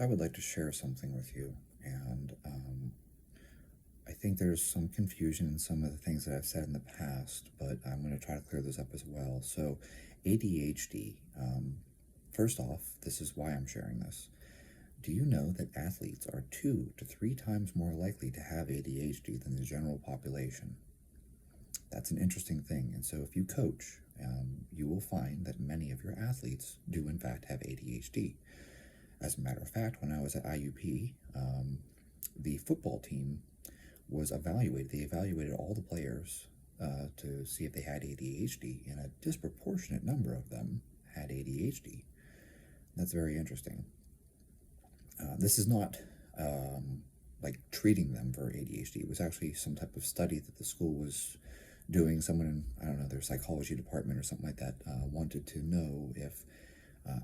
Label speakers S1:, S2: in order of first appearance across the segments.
S1: I would like to share something with you, and I think there's some confusion in some of the things that I've said in the past, but I'm going to try to clear those up as well. So, ADHD. First off, this is why I'm sharing this. Do you know that athletes are 2 to 3 times more likely to have ADHD than the general population? That's an interesting thing. And so, if you coach, you will find that many of your athletes do, in fact, have ADHD. As a matter of fact, when I was at IUP, the football team was evaluated. They evaluated all the players to see if they had ADHD, and a disproportionate number of them had ADHD. That's very interesting. This is not like treating them for ADHD. It was actually some type of study that the school was doing. Someone in, I don't know, their psychology department or something like that wanted to know if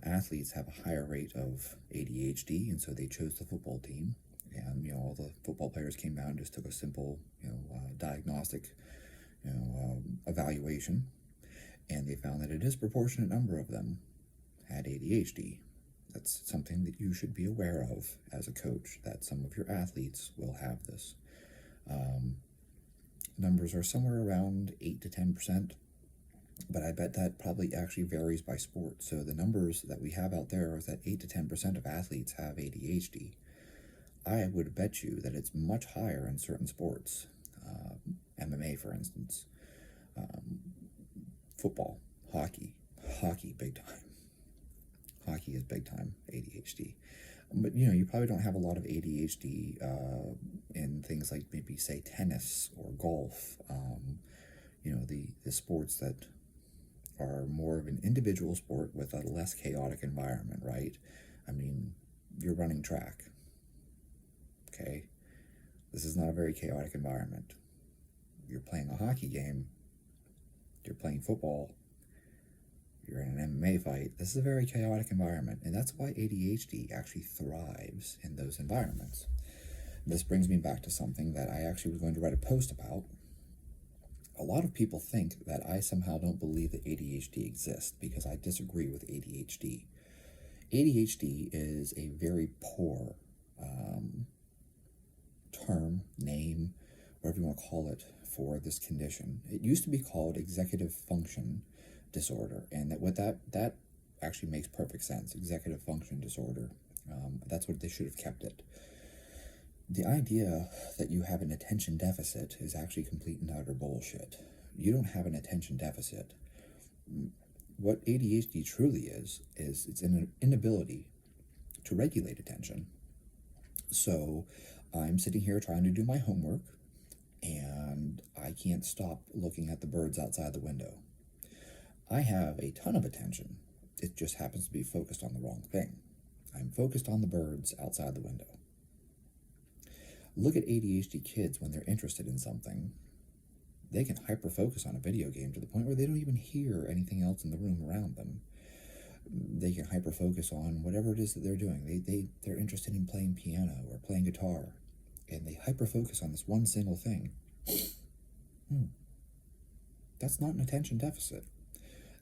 S1: athletes have a higher rate of ADHD, and so they chose the football team. And all the football players came down and just took a simple diagnostic evaluation, and they found that a disproportionate number of them had ADHD. That's something that you should be aware of as a coach, that some of your athletes will have this. Numbers are somewhere around 8 to 10%, but I bet that probably actually varies by sport. So the numbers that we have out there is that 8 to 10% of athletes have ADHD. I would bet you that it's much higher in certain sports. MMA, for instance. Football, hockey, big time. Hockey is big time ADHD. But, you probably don't have a lot of ADHD in things like maybe, say, tennis or golf. The sports that are more of an individual sport with a less chaotic environment, right? I mean, you're running track. Okay, this is not a very chaotic environment. You're playing a hockey game, you're playing football, you're in an MMA fight. This is a very chaotic environment, and that's why ADHD actually thrives in those environments. This brings me back to something that I actually was going to write a post about. A lot of people think that I somehow don't believe that ADHD exists because I disagree with ADHD. ADHD is a very poor term, name, whatever you want to call it, for this condition. It used to be called executive function disorder, and that actually makes perfect sense. Executive function disorder. That's what they should have kept it. The idea that you have an attention deficit is actually complete and utter bullshit. You don't have an attention deficit. What ADHD truly is it's an inability to regulate attention. So I'm sitting here trying to do my homework, and I can't stop looking at the birds outside the window. I have a ton of attention. It just happens to be focused on the wrong thing. I'm focused on the birds outside the window. Look at ADHD kids when they're interested in something. They can hyper-focus on a video game to the point where they don't even hear anything else in the room around them. They can hyper-focus on whatever it is that they're doing. They're interested in playing piano or playing guitar, and they hyper-focus on this one single thing. That's not an attention deficit.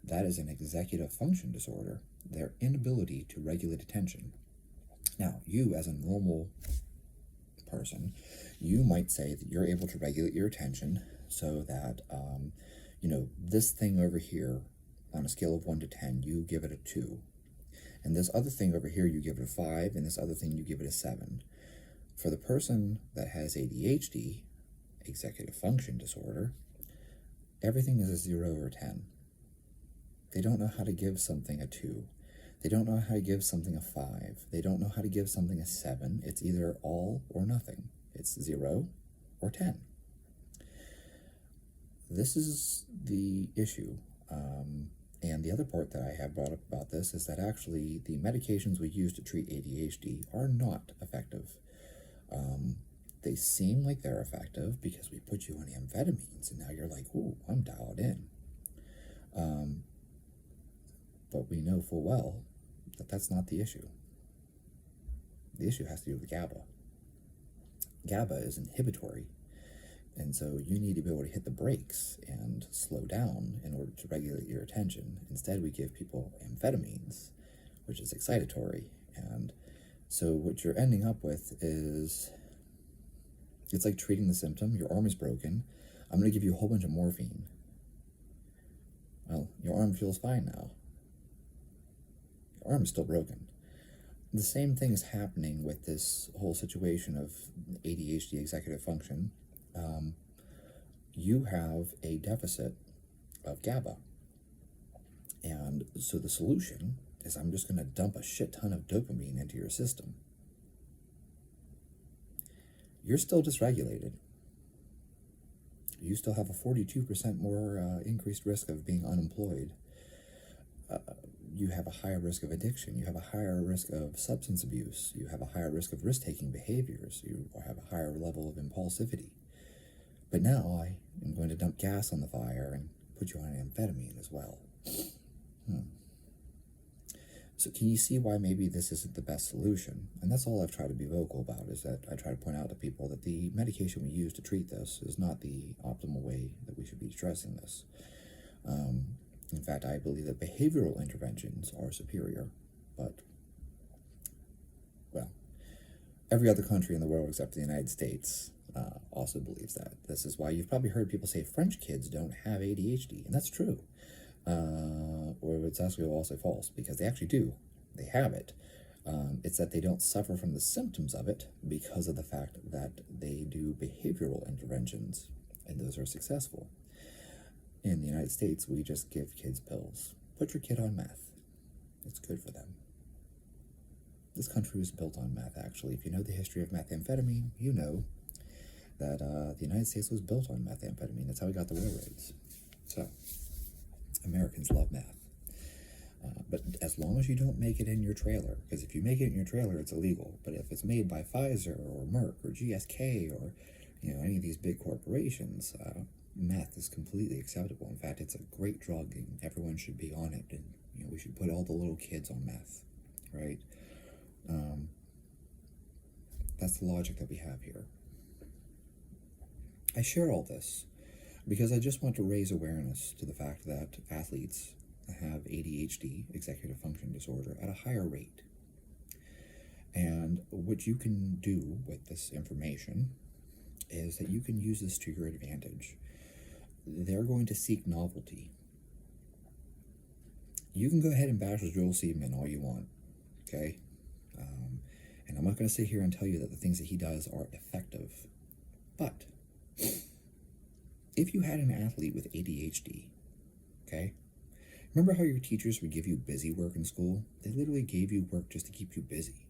S1: That is an executive function disorder, their inability to regulate attention. Now, you as a normal person, you might say that you're able to regulate your attention so that, this thing over here, on a scale of 1 to 10, you give it a 2. And this other thing over here, you give it a 5, and this other thing, you give it a 7. For the person that has ADHD, executive function disorder, everything is a 0 or 10. They don't know how to give something a 2. They don't know how to give something a 5. They don't know how to give something a 7. It's either all or nothing. It's 0 or 10. This is the issue. And the other part that I have brought up about this is that actually the medications we use to treat ADHD are not effective. They seem like they're effective because we put you on amphetamines, and now you're like, ooh, I'm dialed in. But we know full well that that's not the issue. The issue has to do with GABA. GABA is inhibitory, and so you need to be able to hit the brakes and slow down in order to regulate your attention. Instead, we give people amphetamines, which is excitatory, and So what you're ending up with is, it's like treating the symptom. Your arm is broken. I'm going to give you a whole bunch of morphine. Well, your arm feels fine now. Your arm is still broken. The same thing is happening with this whole situation of ADHD executive function. You have a deficit of GABA. And so the solution is, I'm just going to dump a shit ton of dopamine into your system. You're still dysregulated. You still have a 42% more increased risk of being unemployed. You have a higher risk of addiction. You have a higher risk of substance abuse. You have a higher risk of risk-taking behaviors. You have a higher level of impulsivity. But now I am going to dump gas on the fire and put you on amphetamine as well. So can you see why maybe this isn't the best solution? And that's all I've tried to be vocal about, is that I try to point out to people that the medication we use to treat this is not the optimal way that we should be addressing this. In fact, I believe that behavioral interventions are superior, but, well, every other country in the world except the United States also believes that. This is why you've probably heard people say French kids don't have ADHD, and that's true. Or it's actually also false, because they actually do. They have it. It's that they don't suffer from the symptoms of it because of the fact that they do behavioral interventions, and those are successful. In the United States, we just give kids pills. Put your kid on meth. It's good for them. This country was built on meth, actually. If you know the history of methamphetamine, you know that the United States was built on methamphetamine. That's how we got the railroads. So, Americans love meth. But as long as you don't make it in your trailer, because if you make it in your trailer, it's illegal. But if it's made by Pfizer or Merck or GSK or any of these big corporations, meth is completely acceptable. In fact, it's a great drug, and everyone should be on it. And we should put all the little kids on meth, right? That's the logic that we have here. I share all this because I just want to raise awareness to the fact that athletes have ADHD, executive function disorder, at a higher rate. And what you can do with this information is that you can use this to your advantage. They're going to seek novelty. You can go ahead and bash Joel Seedman all you want, okay? And I'm not going to sit here and tell you that the things that he does are effective. But if you had an athlete with ADHD, okay? Remember how your teachers would give you busy work in school? They literally gave you work just to keep you busy.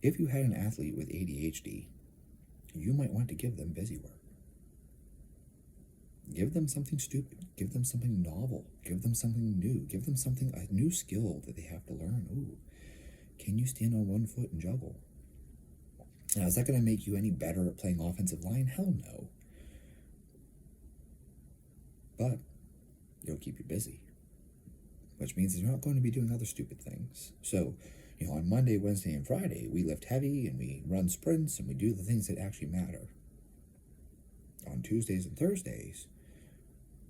S1: If you had an athlete with ADHD, you might want to give them busy work. Give them something stupid. Give them something novel. Give them something new. Give them a new skill that they have to learn. Ooh, can you stand on one foot and juggle? Now, is that going to make you any better at playing offensive line? Hell no. But it'll keep you busy, which means you're not going to be doing other stupid things. So, on Monday, Wednesday, and Friday, we lift heavy and we run sprints and we do the things that actually matter. On Tuesdays and Thursdays,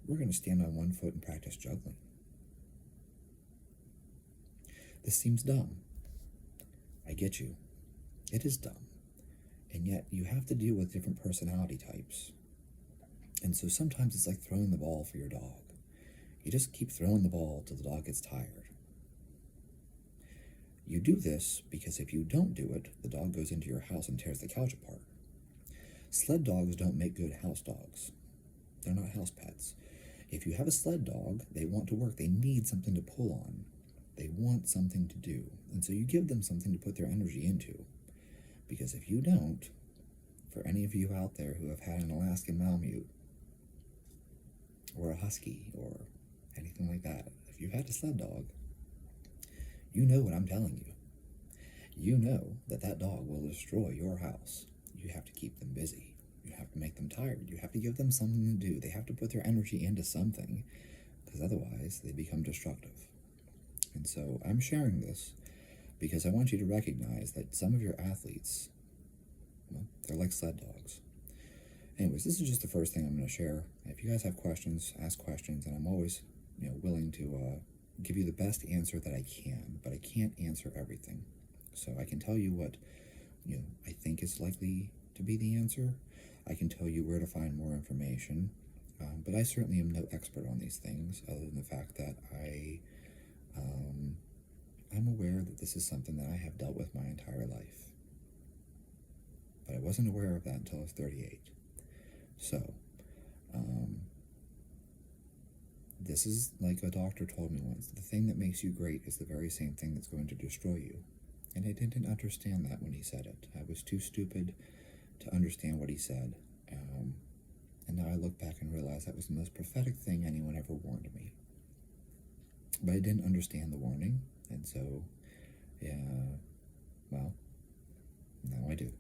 S1: we're going to stand on one foot and practice juggling. This seems dumb. I get you. It is dumb. And yet, you have to deal with different personality types. And so sometimes it's like throwing the ball for your dog. You just keep throwing the ball till the dog gets tired. You do this because if you don't do it, the dog goes into your house and tears the couch apart. Sled dogs don't make good house dogs. They're not house pets. If you have a sled dog, they want to work. They need something to pull on. They want something to do. And so you give them something to put their energy into. Because if you don't, for any of you out there who have had an Alaskan Malamute, or a Husky, or anything like that, if you've had a sled dog, you know what I'm telling you. You know that that dog will destroy your house. You have to keep them busy. You have to make them tired. You have to give them something to do. They have to put their energy into something, because otherwise they become destructive. And so I'm sharing this because I want you to recognize that some of your athletes, well, they're like sled dogs. Anyways, this is just the first thing I'm going to share. If you guys have questions, ask questions, and I'm always, willing to give you the best answer that I can, but I can't answer everything. So I can tell you what, I think is likely to be the answer. I can tell you where to find more information, but I certainly am no expert on these things, other than the fact that I'm aware that this is something that I have dealt with my entire life. But I wasn't aware of that until I was 38. So, this is like a doctor told me once: the thing that makes you great is the very same thing that's going to destroy you. And I didn't understand that when he said it. I was too stupid to understand what he said. And now I look back and realize that was the most prophetic thing anyone ever warned me. But I didn't understand the warning, and so, yeah, well, now I do.